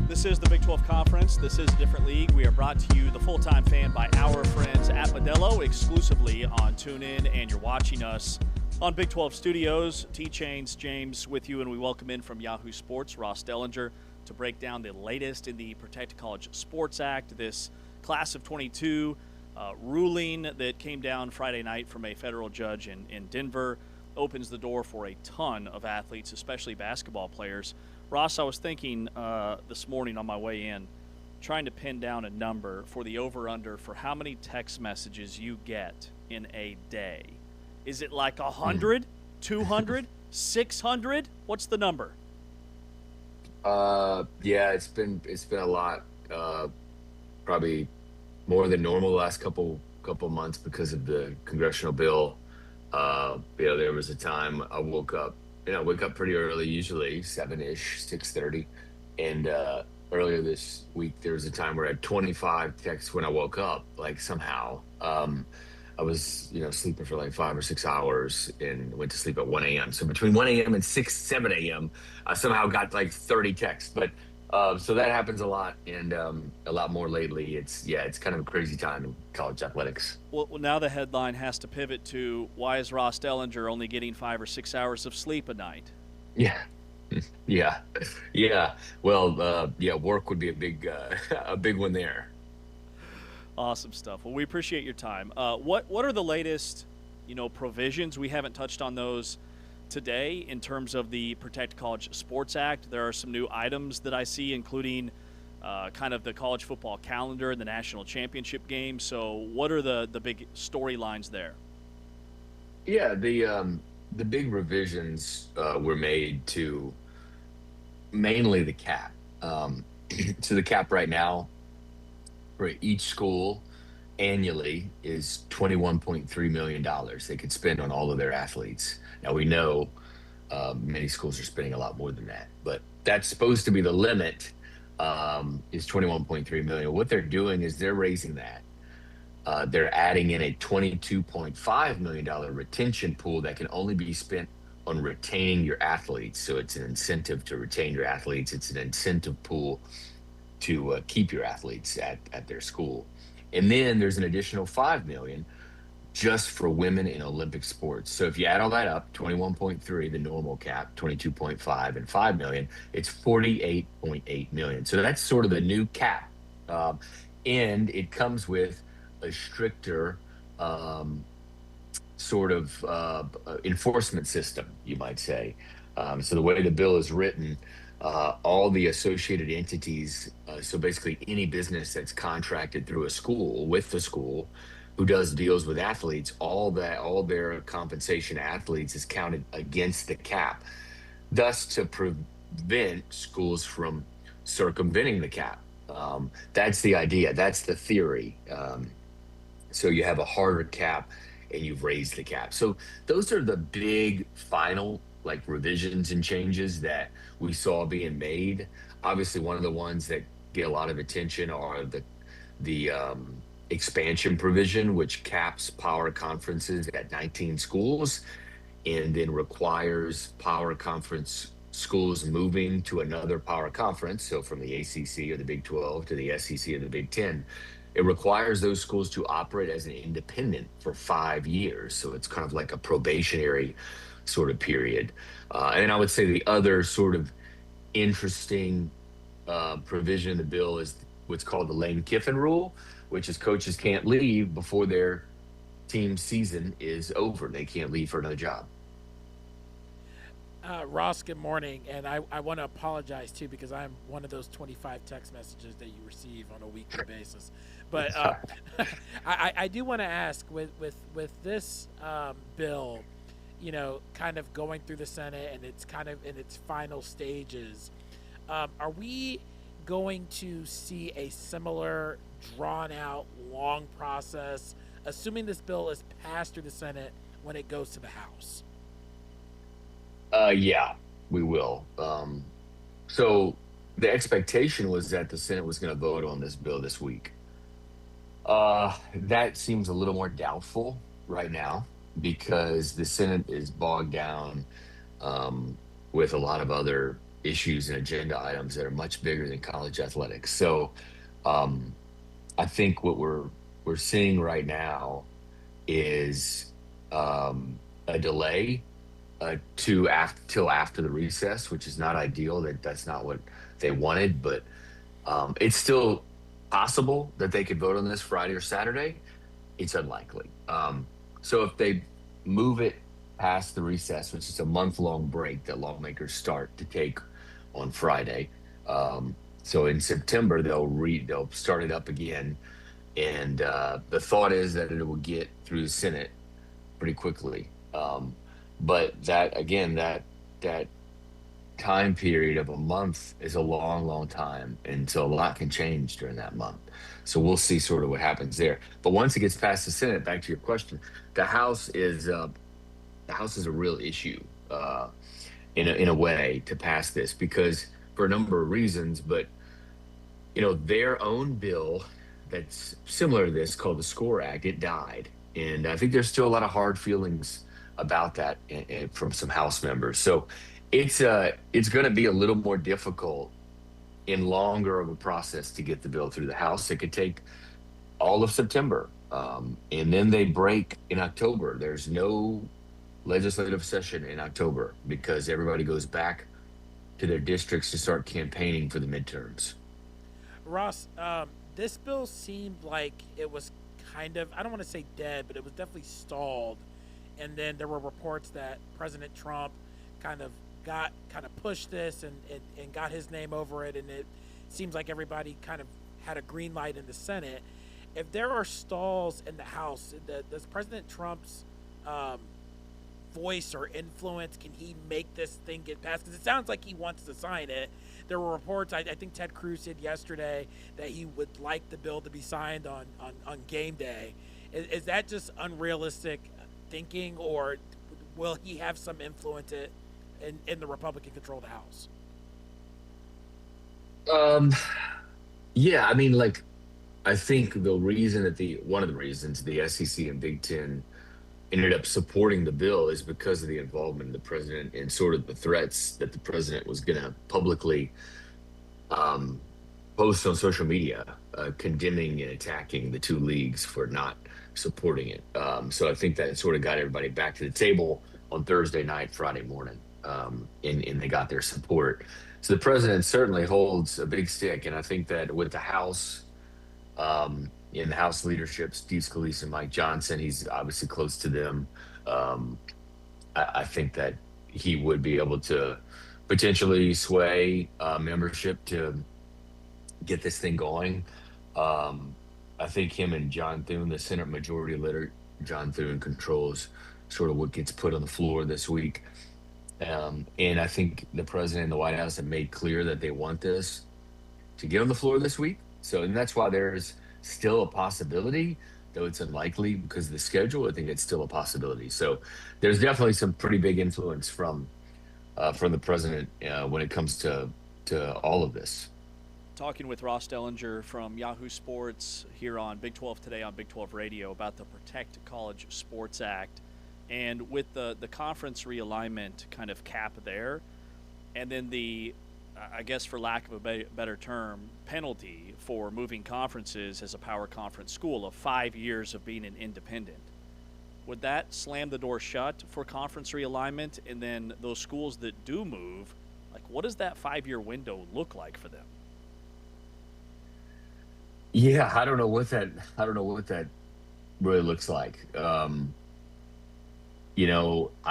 This is the Big 12 Conference. This is a different league. We are brought to you, the full-time fan, by our friends at Modelo, exclusively on TuneIn, and you're watching us on Big 12 Studios. T-Chains, James with you, and we welcome in from Yahoo Sports, Ross Dellenger, to break down the latest in the Protect College Sports Act, this class of 22 ruling that came down Friday night from a federal judge in Denver. Opens the door for a ton of athletes, especially basketball players. Ross, I was thinking this morning on my way in, trying to pin down a number for the over-under for how many text messages you get in a day. Is it like 100, 200, 600? What's the number? Yeah, it's been a lot. Probably more than normal the last couple months because of the congressional bill. There was a time I woke up. I wake up pretty early, usually 7-ish, 6:30. And earlier this week, there was a time where I had 25 texts when I woke up, like somehow. I was, sleeping for like 5 or 6 hours and went to sleep at 1 a.m. So between 1 a.m. and 7 a.m., I somehow got like 30 texts. But so that happens a lot, and a lot more lately. It's kind of a crazy time in college athletics. Well, now the headline has to pivot to, why is Ross Dellenger only getting 5 or 6 hours of sleep a night? Yeah. Yeah. Well, work would be a big a big one there. Awesome stuff. Well, we appreciate your time. What are the latest, provisions? We haven't touched on those today in terms of the Protect College Sports Act. There are some new items that I see, including kind of the college football calendar and the national championship game. So what are the big storylines there? Yeah, the big revisions were made to mainly the cap. So the cap right now for each school annually is $21.3 million they could spend on all of their athletes. Now we know many schools are spending a lot more than that, but that's supposed to be the limit, is 21.3 million. What they're doing is they're raising that. They're adding in a $22.5 million retention pool that can only be spent on retaining your athletes. So it's an incentive to retain your athletes. It's an incentive pool to keep your athletes at their school. And then there's an additional 5 million just for women in Olympic sports. So if you add all that up, 21.3, the normal cap, 22.5 and 5 million, it's 48.8 million. So that's sort of the new cap. And it comes with a stricter enforcement system, you might say. So the way the bill is written, all the associated entities, so basically any business that's contracted through a school with the school who does deals with athletes, all their compensation to athletes is counted against the cap, thus to prevent schools from circumventing the cap. That's the idea. That's the theory. So you have a harder cap and you've raised the cap. So those are the big final revisions and changes that we saw being made. Obviously, one of the ones that get a lot of attention are the expansion provision, which caps power conferences at 19 schools and then requires power conference schools moving to another power conference. So from the ACC or the Big 12 to the SEC or the Big 10, it requires those schools to operate as an independent for 5 years. So it's kind of like a probationary sort of period. And I would say the other sort of interesting provision in the bill is what's called the Lane Kiffin rule, which is coaches can't leave before their team season is over. They can't leave for another job. Ross, good morning. And I want to apologize, too, because I'm one of those 25 text messages that you receive on a weekly basis. But I do want to ask, with this bill, kind of going through the Senate and it's kind of in its final stages, are we going to see a similar drawn-out, long process, assuming this bill is passed through the Senate when it goes to the House? Yeah, we will. So the expectation was that the Senate was going to vote on this bill this week. That seems a little more doubtful right now because the Senate is bogged down with a lot of other issues and agenda items that are much bigger than college athletics. So um, I think what we're seeing right now is a delay to after till after the recess, which is not ideal. That's not what they wanted, but it's still possible that they could vote on this Friday or Saturday. It's unlikely. So if they move it past the recess, which is a month-long break that lawmakers start to take on Friday, so in September they'll start it up again, and the thought is that it will get through the Senate pretty quickly. But that again, that time period of a month is a long, long time, and so a lot can change during that month. So we'll see sort of what happens there. But once it gets past the Senate, back to your question, the House is the House is a real issue in a way to pass this because for a number of reasons. But their own bill that's similar to this called the SCORE Act, it died, and I think there's still a lot of hard feelings about that from some House members. So it's going to be a little more difficult and longer of a process to get the bill through the House. It could take all of September, and then they break in October. There's no legislative session in October because everybody goes back to their districts to start campaigning for the midterms. Ross, this bill seemed like it was kind of, I don't want to say dead, but it was definitely stalled. And then there were reports that President Trump kind of pushed this and got his name over it. And it seems like everybody kind of had a green light in the Senate. If there are stalls in the House, does President Trump's voice or influence, can he make this thing get passed? Because it sounds like he wants to sign it. There were reports, I think Ted Cruz said yesterday that he would like the bill to be signed on game day. Is that just unrealistic thinking, or will he have some influence in the Republican controlled House? Yeah, I mean, like, I think the reason that one of the reasons the SEC and Big Ten ended up supporting the bill is because of the involvement of the president and sort of the threats that the president was going to publicly um, post on social media, condemning and attacking the two leagues for not supporting it. So I think that sort of got everybody back to the table on Thursday night, Friday morning, and they got their support. So the president certainly holds a big stick, and I think that with the House, in the House leadership, Steve Scalise and Mike Johnson, he's obviously close to them. Um, I think that he would be able to potentially sway membership to get this thing going. Um, I think him and John Thune, the Senate Majority Leader, John Thune controls sort of what gets put on the floor this week. And I think the president and the White House have made clear that they want this to get on the floor this week. So, and that's why there's still a possibility, though it's unlikely because of the schedule. I think it's still a possibility. So, there's definitely some pretty big influence from the president when it comes to all of this. Talking with Ross Dellenger from Yahoo Sports here on Big 12 Today on Big 12 Radio about the Protect College Sports Act. And with the conference realignment kind of cap there, and then the, I guess for lack of a better term, penalty for moving conferences as a power conference school of 5 years of being an independent. Would that slam the door shut for conference realignment? And then those schools that do move, like what does that 5 year window look like for them? Yeah, I don't know what that really looks like. I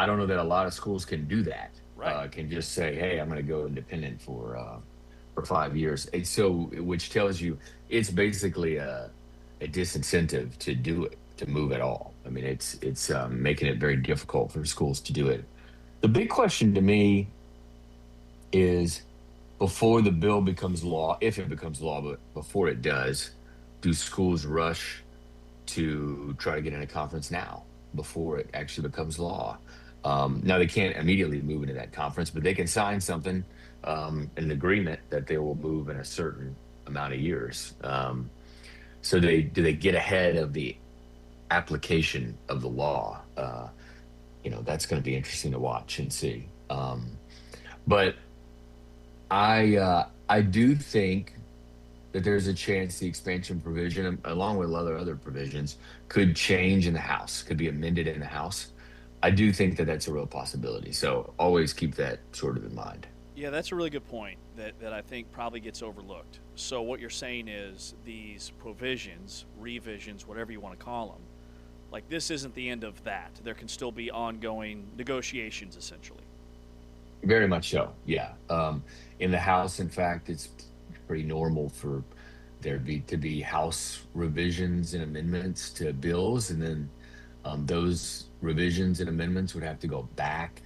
don't know that a lot of schools can do that. Right. Can just say, "Hey, I'm going to go independent for 5 years." And so, which tells you it's basically a disincentive to do it, to move at all. I mean, it's making it very difficult for schools to do it. The big question to me is, before the bill becomes law, if it becomes law, but before it does, do schools rush to try to get in a conference now before it actually becomes law? Now they can't immediately move into that conference, but they can sign something, an agreement that they will move in a certain amount of years. So do they get ahead of the application of the law? That's going to be interesting to watch and see. But I do think that there's a chance the expansion provision, along with other provisions, could change in the House, could be amended in the House. I do think that that's a real possibility. So always keep that sort of in mind. Yeah, that's a really good point that I think probably gets overlooked. So what you're saying is these provisions, revisions, whatever you want to call them, like this isn't the end of that. There can still be ongoing negotiations, essentially. Very much so. Yeah. In the House, in fact, it's pretty normal for there to be House revisions and amendments to bills, and then those revisions and amendments would have to go back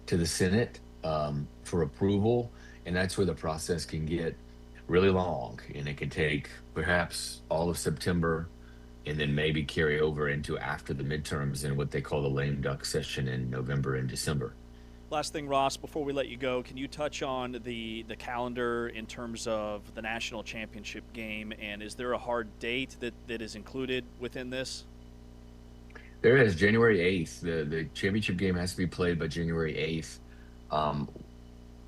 to the Senate for approval, and that's where the process can get really long, and it can take perhaps all of September, and then maybe carry over into after the midterms and what they call the lame duck session in November and December. Last thing, Ross, before we let you go, can you touch on the calendar in terms of the national championship game, and is there a hard date that is included within this? There is January 8th. The championship game has to be played by January 8th. Um,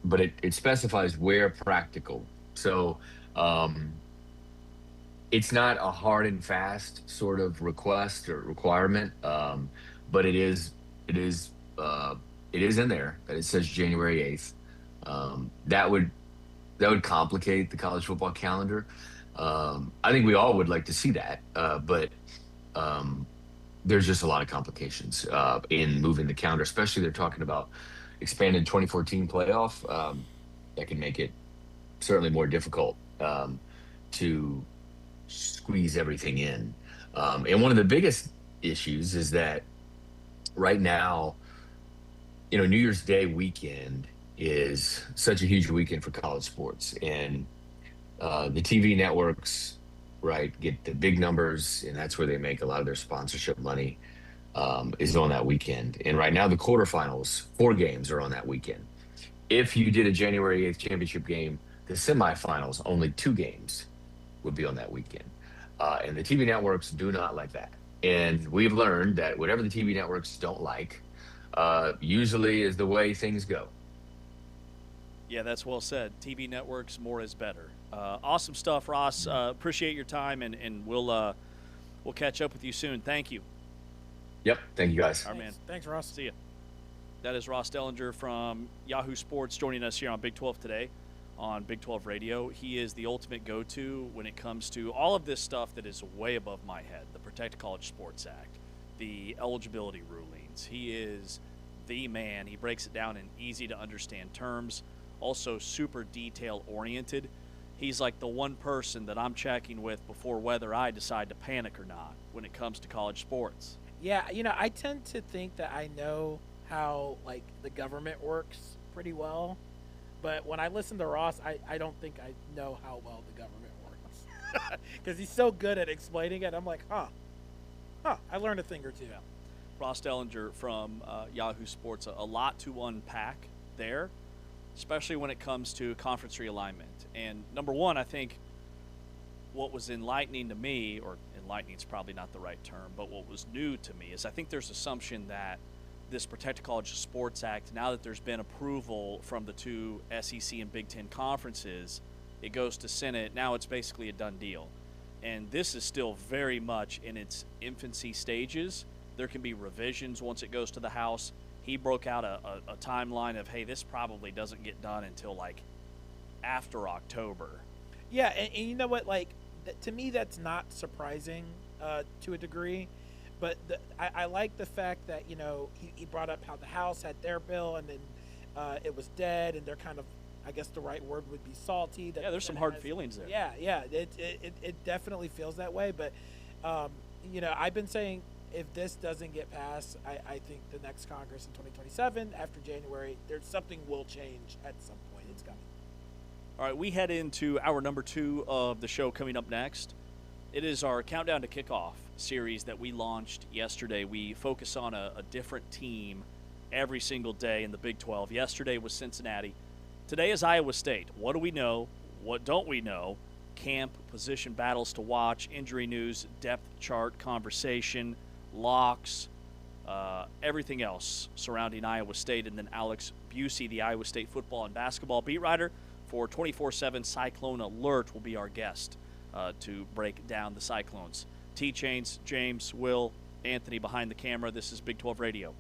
but it specifies where practical. So um, it's not a hard and fast sort of request or requirement, but it is uh, it is in there that it says January 8th. That would complicate the college football calendar. I think we all would like to see that, but um, there's just a lot of complications in moving the calendar, especially they're talking about expanded 2014 playoff. That can make it certainly more difficult to squeeze everything in. And one of the biggest issues is that right now, New Year's Day weekend is such a huge weekend for college sports, and the TV networks, right, get the big numbers, and that's where they make a lot of their sponsorship money. Is on that weekend. And right now, the quarterfinals, 4 games are on that weekend. If you did a January 8th championship game, the semifinals, only 2 games would be on that weekend. And the TV networks do not like that. And we've learned that whatever the TV networks don't like, usually is the way things go. Yeah, that's well said. TV networks, more is better. Awesome stuff, Ross. Appreciate your time, and we'll catch up with you soon. Thank you. Yep. Thank you, guys. Our man. Thanks, Ross. See ya. That is Ross Dellenger from Yahoo Sports joining us here on Big 12 today on Big 12 Radio. He is the ultimate go-to when it comes to all of this stuff that is way above my head. The Protect College Sports Act, the eligibility rulings. He is the man. He breaks it down in easy to understand terms, also super detail oriented. He's like the one person that I'm checking with before whether I decide to panic or not when it comes to college sports. Yeah, I tend to think that I know how like the government works pretty well, but when I listen to Ross, I don't think I know how well the government works because he's so good at explaining it. I'm like, I learned a thing or two. Yeah. Ross Dellenger from Yahoo Sports, a lot to unpack there, especially when it comes to conference realignment. And number one, I think what was enlightening to me, or enlightening is probably not the right term, but what was new to me is I think there's assumption that this Protect College Sports Act, now that there's been approval from the two SEC and Big Ten conferences, it goes to Senate. Now it's basically a done deal. And this is still very much in its infancy stages. There can be revisions once it goes to the House. He broke out a timeline of, hey, this probably doesn't get done until like after October. Yeah, and you know what? Like, to me, that's not surprising to a degree. But I like the fact that, he brought up how the House had their bill and then it was dead, and they're kind of, I guess the right word would be salty. That, yeah, there's some hard feelings there. Yeah, it definitely feels that way. But, I've been saying if this doesn't get passed, I think the next Congress in 2027, after January, there's something will change at some point. It's coming. All right, we head into our number 2 of the show coming up next. It is our Countdown to Kickoff series that we launched yesterday. We focus on a different team every single day in the Big 12. Yesterday was Cincinnati. Today is Iowa State. What do we know? What don't we know? Camp, position battles to watch, injury news, depth chart conversation, locks, everything else surrounding Iowa State. And then Alex Busey, the Iowa State football and basketball beat writer for 24/7 Cyclone Alert will be our guest to break down the cyclones. T-Chains, James, Will, Anthony behind the camera. This is Big 12 Radio.